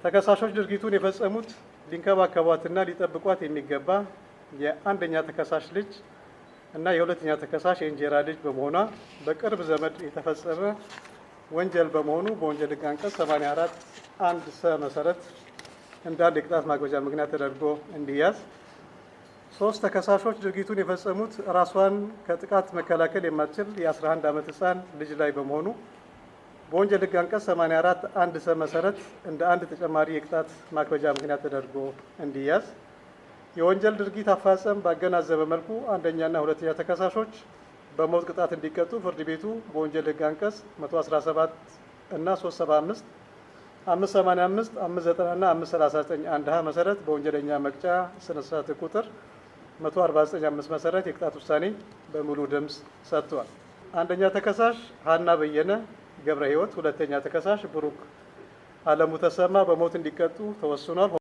ተከሳሾች ድርጊቱን የፈጸሙት ሊንከባከቧትና ሊጠብቋት የሚገባ የአንደኛ ተከሳሽ ልጅ እና የሁለተኛ ተከሳሽ የእንጀራ ልጅ በመሆኗ በቅርብ ዘመድ የተፈጸመ ወንጀል በመሆኑ በወንጀል ሕግ አንቀጽ 84 1 ሰ መሰረት እንደ አንድ የቅጣት ማክበጃ ምክንያት ተደርጎ እንዲያዝ። 3 ተከሳሾች ድርጊቱን የፈጸሙት ራሷን ከጥቃት መከላከል የማትችል የ11 ዓመት ሕፃን ልጅ ላይ በመሆኑ በወንጀል ሕግ አንቀጽ 84 1 ሰ መሰረት እንደ አንድ ተጨማሪ የቅጣት ማክበጃ ምክንያት ተደርጎ እንዲያዝ። የወንጀል ድርጊት አፈጻጸም ባገናዘበ መልኩ አንደኛና ሁለተኛ ተከሳሾች በሞት ቅጣት እንዲቀጡ ፍርድ ቤቱ በወንጀል ሕግ አንቀጽ 117 እና 375 585 590 እና 539 1 ሀ መሰረት በወንጀለኛ መቅጫ ስነ ስርዓት ቁጥር 149 መሰረት የቅጣት ውሳኔ በሙሉ ድምፅ ሰጥቷል። አንደኛ ተከሳሽ ሀና በየነ ገብረ ሕይወት፣ ሁለተኛ ተከሳሽ ብሩክ አለሙ ተሰማ በሞት እንዲቀጡ ተወስኗል።